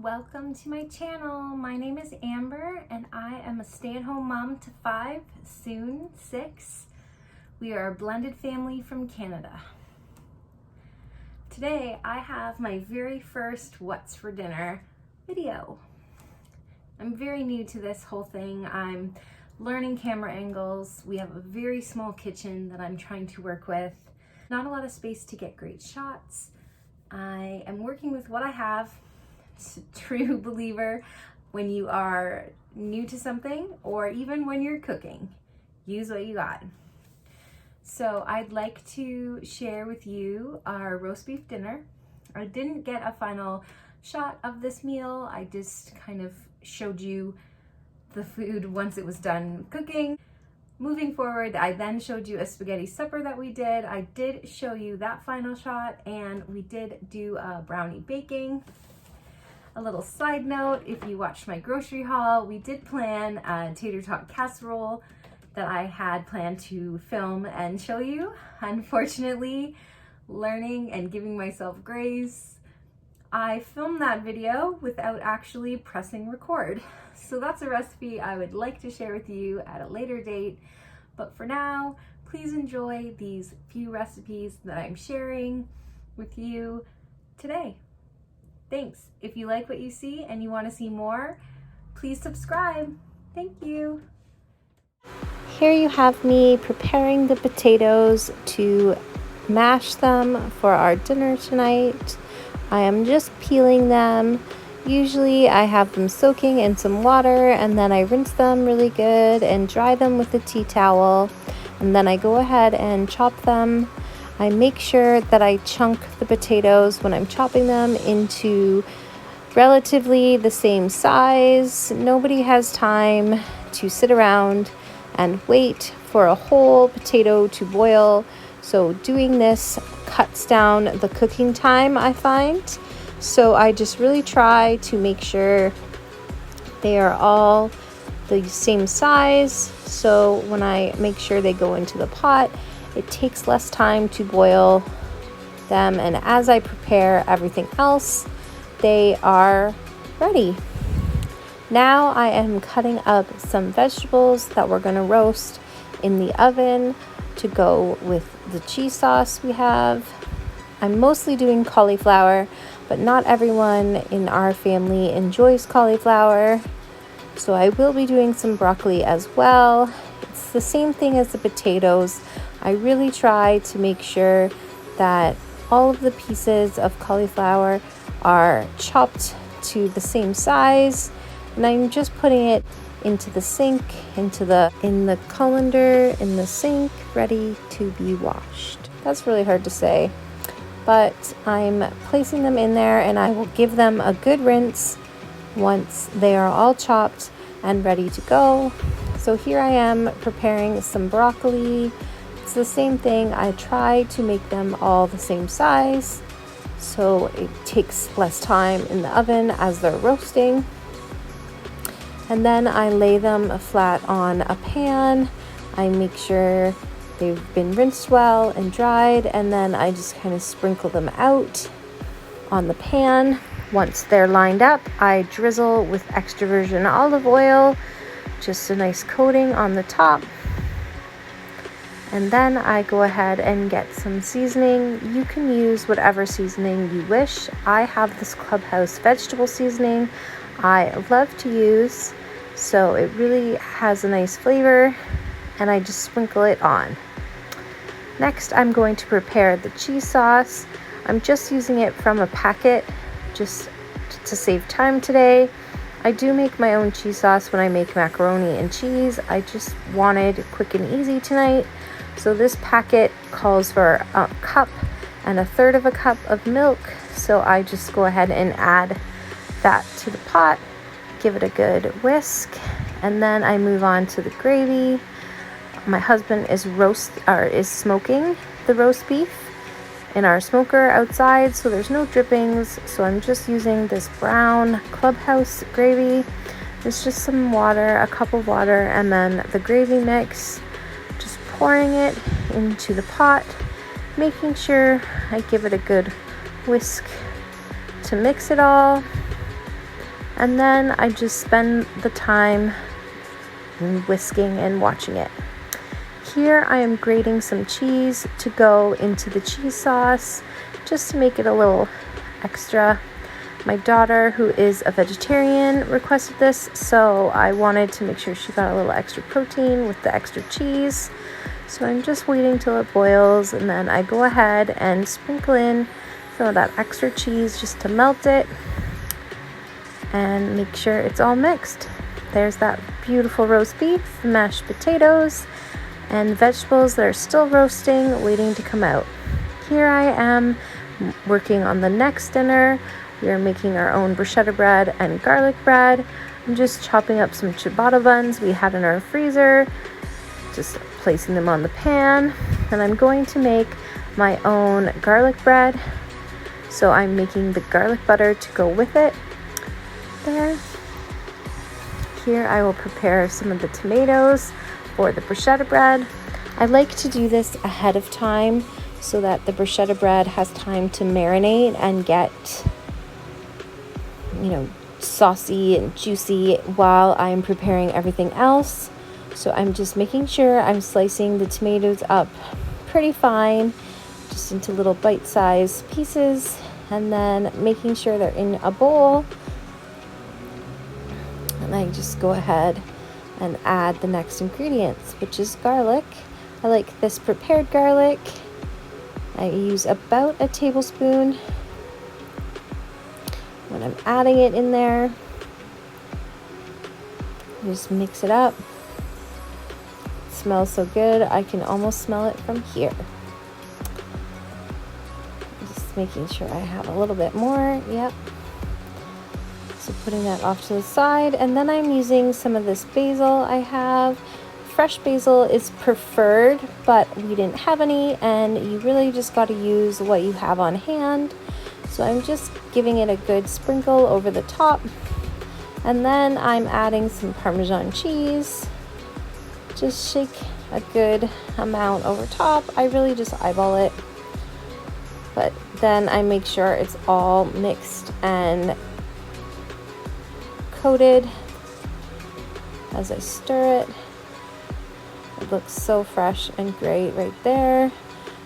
Welcome to my channel. My name is Amber and I am a stay-at-home mom to 5, soon 6. We are a blended family from Canada. Today I have my very first What's for Dinner video. I'm very new to this whole thing. I'm learning camera angles. We have a very small kitchen that I'm trying to work with. Not a lot of space to get great shots. I am working with what I have. True believer when you are new to something or even when you're cooking, use what you got. So I'd like to share with you our roast beef dinner. I didn't get a final shot of this meal. I just kind of showed you the food once it was done cooking. Moving forward, I then showed you a spaghetti supper that we did. I did show you that final shot, and we did do a brownie baking. A little side note, if you watched my grocery haul, we did plan a tater tot casserole that I had planned to film and show you. Unfortunately, learning and giving myself grace, I filmed that video without actually pressing record. So that's a recipe I would like to share with you at a later date. But for now, please enjoy these few recipes that I'm sharing with you today. Thanks. If you like what you see and you want to see more, please subscribe. Thank you. Here you have me preparing the potatoes to mash them for our dinner tonight. I am just peeling them. Usually I have them soaking in some water and then I rinse them really good and dry them with a tea towel. And then I go ahead and chop them. I make sure that I chunk the potatoes when I'm chopping them into relatively the same size. Nobody has time to sit around and wait for a whole potato to boil. So doing this cuts down the cooking time, I find. So I just really try to make sure they are all the same size. So when I make sure they go into the pot, it takes less time to boil them, and as I prepare everything else, they are ready. Now I am cutting up some vegetables that we're going to roast in the oven to go with the cheese sauce we have. I'm mostly doing cauliflower, but not everyone in our family enjoys cauliflower, so I will be doing some broccoli as well. It's the same thing as the potatoes. I really try to make sure that all of the pieces of cauliflower are chopped to the same size, and I'm just putting it into the sink, in the colander, in the sink, ready to be washed. That's really hard to say, but I'm placing them in there and I will give them a good rinse once they are all chopped and ready to go. So here I am preparing some broccoli. It's the same thing. I try to make them all the same size so it takes less time in the oven as they're roasting. And then I lay them flat on a pan. I make sure they've been rinsed well and dried, and then I just kind of sprinkle them out on the pan. Once they're lined up, I drizzle with extra virgin olive oil, just a nice coating on the top. And then I go ahead and get some seasoning. You can use whatever seasoning you wish. I have this Clubhouse vegetable seasoning I love to use, so it really has a nice flavor, and I just sprinkle it on. Next, I'm going to prepare the cheese sauce. I'm just using it from a packet just to save time today. I do make my own cheese sauce when I make macaroni and cheese. I just wanted quick and easy tonight. So this packet calls for a cup and 1/3 of a cup of milk. So I just go ahead and add that to the pot, give it a good whisk, and then I move on to the gravy. My husband is smoking the roast beef in our smoker outside, so there's no drippings. So I'm just using this brown Clubhouse gravy. It's just some water, a cup of water, and then the gravy mix. Just pouring it into the pot, making sure I give it a good whisk to mix it all. And then I just spend the time whisking and watching it. Here I am grating some cheese to go into the cheese sauce, just to make it a little extra. My daughter, who is a vegetarian, requested this, so I wanted to make sure she got a little extra protein with the extra cheese. So I'm just waiting till it boils, and then I go ahead and sprinkle in some of that extra cheese just to melt it and make sure it's all mixed. There's that beautiful roast beef, mashed potatoes, and vegetables that are still roasting, waiting to come out. Here I am working on the next dinner. We are making our own bruschetta bread and garlic bread. I'm just chopping up some ciabatta buns we had in our freezer, just placing them on the pan. And I'm going to make my own garlic bread. So I'm making the garlic butter to go with it. There. Here I will prepare some of the tomatoes for the bruschetta bread. I like to do this ahead of time so that the bruschetta bread has time to marinate and get, saucy and juicy while I'm preparing everything else. So I'm just making sure I'm slicing the tomatoes up pretty fine, just into little bite-sized pieces, and then making sure they're in a bowl. And I just go ahead and add the next ingredients, which is garlic. I like this prepared garlic. I use about a tablespoon when I'm adding it in there. Just mix it up. It smells so good, I can almost smell it from here. Just making sure I have a little bit more. Yep. So putting that off to the side, and then I'm using some of this basil I have. Fresh basil is preferred, but we didn't have any, and you really just got to use what you have on hand. So I'm just giving it a good sprinkle over the top, and then I'm adding some Parmesan cheese. Just shake a good amount over top. I really just eyeball it, but then I make sure it's all mixed and coated as I stir it. It looks so fresh and great right there.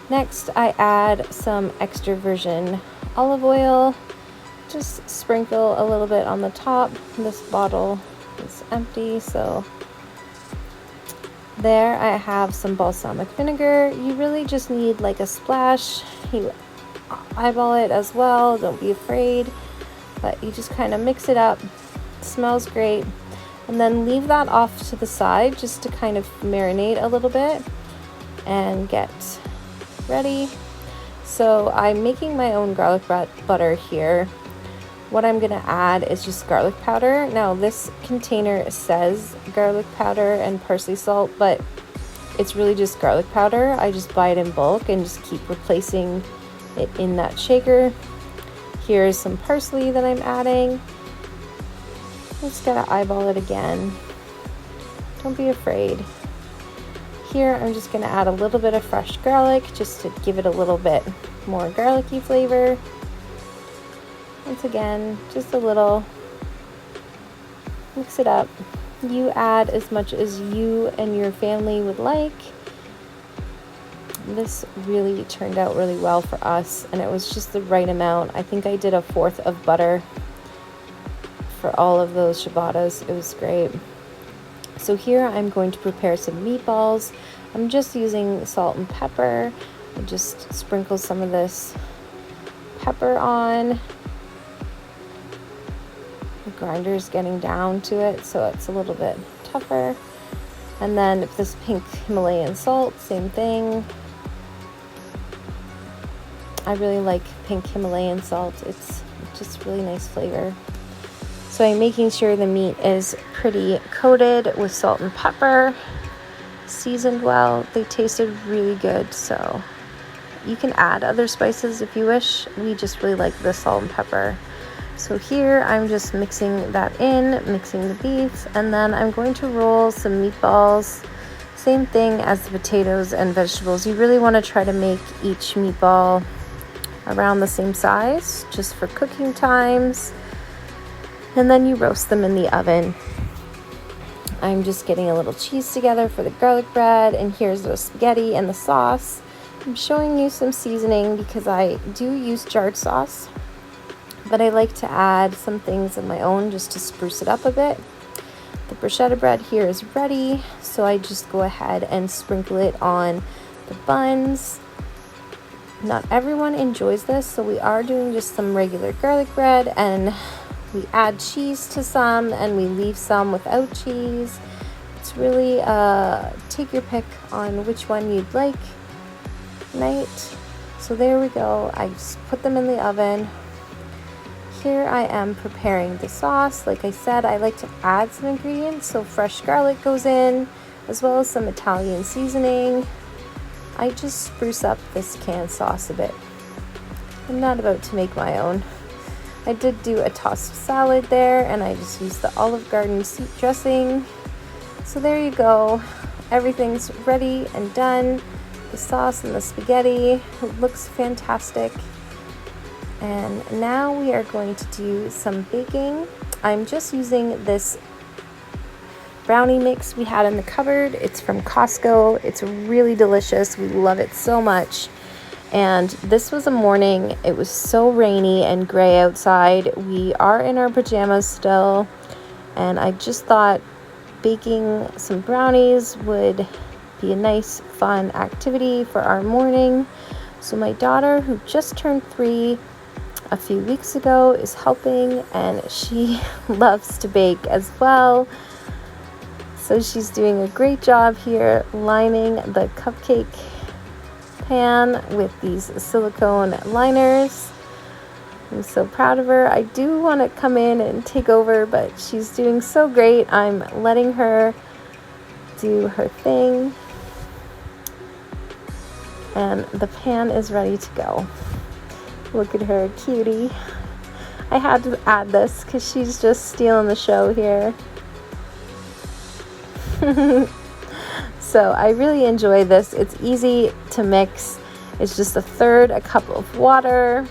Next, I add some extra virgin olive oil. Just sprinkle a little bit on the top. This bottle is empty, so there I have some balsamic vinegar. You really just need like a splash. You eyeball it as well, don't be afraid, but you just kind of mix it up. It smells great. And then leave that off to the side just to kind of marinate a little bit and get ready. So I'm making my own garlic butter here. What I'm gonna add is just garlic powder. Now this container says garlic powder and parsley salt, but it's really just garlic powder. I just buy it in bulk and just keep replacing it in that shaker. Here's some parsley that I'm adding. Just gotta eyeball it again. Don't be afraid. Here I'm just gonna add a little bit of fresh garlic just to give it a little bit more garlicky flavor. Once again, just a little. Mix it up. You add as much as you and your family would like. This really turned out really well for us, and it was just the right amount. I think I did a 1/4 of butter for all of those ciabattas. It was great. So here I'm going to prepare some meatballs. I'm just using salt and pepper. I just sprinkle some of this pepper on. The grinder's getting down to it, so it's a little bit tougher. And then this pink Himalayan salt, same thing. I really like pink Himalayan salt. It's just really nice flavor. So I'm making sure the meat is pretty coated with salt and pepper, seasoned well. They tasted really good, so you can add other spices if you wish. We just really like the salt and pepper. So here I'm just mixing that in, mixing the beef, and then I'm going to roll some meatballs. Same thing as the potatoes and vegetables. You really want to try to make each meatball around the same size, just for cooking times. and then you roast them in the oven. I'm just getting a little cheese together for the garlic bread, and here's the spaghetti and the sauce. I'm showing you some seasoning because I do use jarred sauce, but I like to add some things of my own just to spruce it up a bit. The bruschetta bread here is ready, so I just go ahead and sprinkle it on the buns. Not everyone enjoys this, so we are doing just some regular garlic bread, and we add cheese to some and we leave some without cheese. It's really take your pick on which one you'd like. Right? So there we go. I just put them in the oven. Here I am preparing the sauce. Like I said, I like to add some ingredients, so fresh garlic goes in, as well as some Italian seasoning. I just spruce up this canned sauce a bit. I'm not about to make my own. I did do a tossed salad there, and I just used the Olive Garden sweet dressing. So there you go. Everything's ready and done. The sauce and the spaghetti looks fantastic. And now we are going to do some baking. I'm just using this brownie mix we had in the cupboard. It's from Costco. It's really delicious. We love it so much. And this was a morning. It was so rainy and gray outside. We are in our pajamas still. And I just thought baking some brownies would be a nice, fun activity for our morning. So my daughter, who just turned 3 a few weeks ago, is helping, and she loves to bake as well. So she's doing a great job here lining the cupcake pan with these silicone liners. I'm so proud of her. I do want to come in and take over, but she's doing so great. I'm letting her do her thing. And the pan is ready to go. Look at her, cutie. I had to add this because she's just stealing the show here. So I really enjoy this. It's easy to mix. It's just 1/3 a cup of water.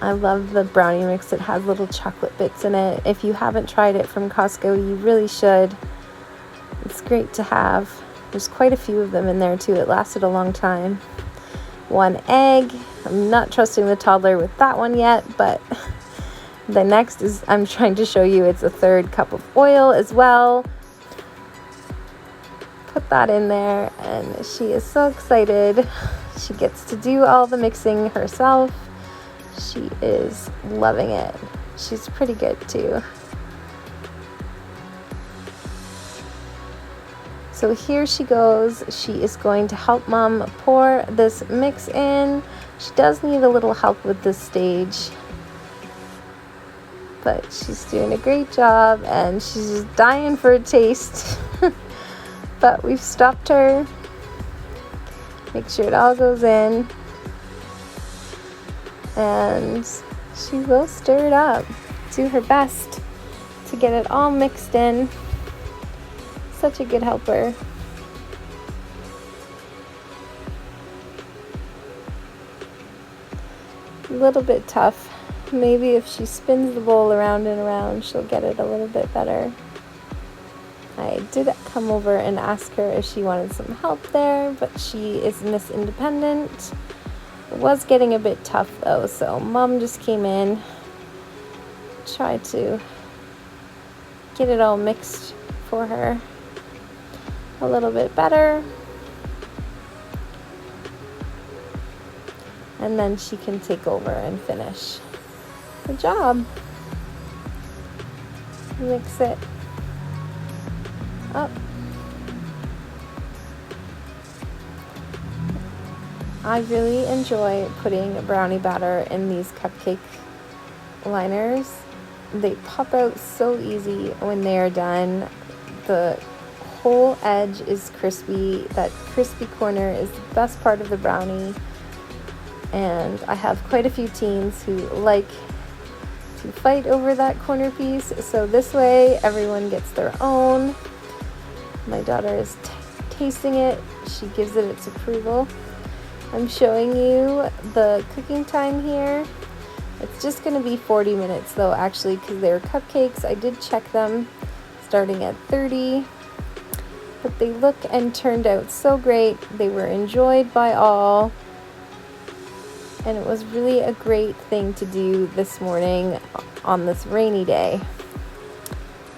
I love the brownie mix. It has little chocolate bits in it. If you haven't tried it from Costco, you really should. It's great to have. There's quite a few of them in there too. It lasted a long time. 1 egg. I'm not trusting the toddler with that one yet, but the next is, I'm trying to show you, it's 1/3 cup of oil as well. Put that in there, and she is so excited. She gets to do all the mixing herself. She is loving it. She's pretty good too. So here she goes. She is going to help Mom pour this mix in. She does need a little help with this stage, but she's doing a great job, and she's just dying for a taste. But we've stopped her. Make sure it all goes in, and she will stir it up. Do her best to get it all mixed in. Such a good helper. A little bit tough. Maybe if she spins the bowl around and around, she'll get it a little bit better. I did come over and ask her if she wanted some help there, but she is Miss Independent. It was getting a bit tough though, so Mom just came in, tried to get it all mixed for her a little bit better, and then she can take over and finish the job. Mix it up. I really enjoy putting brownie batter in these cupcake liners. They pop out so easy when they are done. The whole edge is crispy. That crispy corner is the best part of the brownie. And I have quite a few teens who like to fight over that corner piece. So this way everyone gets their own. My daughter is tasting it. She gives it its approval. I'm showing you the cooking time here. It's just gonna be 40 minutes though, actually, because they're cupcakes. I did check them starting at 30, but they look and turned out so great. They were enjoyed by all, and it was really a great thing to do this morning on this rainy day.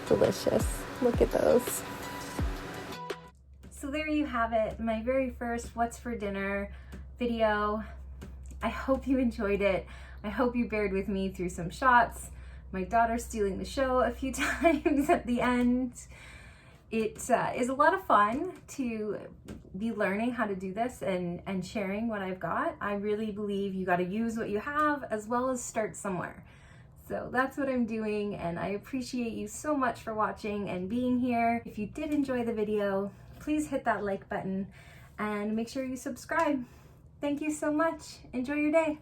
Delicious. Look at those. So there you have it, my very first What's for Dinner video. I hope you enjoyed it. I hope you bared with me through some shots. My daughter stealing the show a few times at the end. It is a lot of fun to be learning how to do this and sharing what I've got. I really believe you got to use what you have as well as start somewhere. So that's what I'm doing, and I appreciate you so much for watching and being here. If you did enjoy the video, please hit that like button and make sure you subscribe. Thank you so much. Enjoy your day.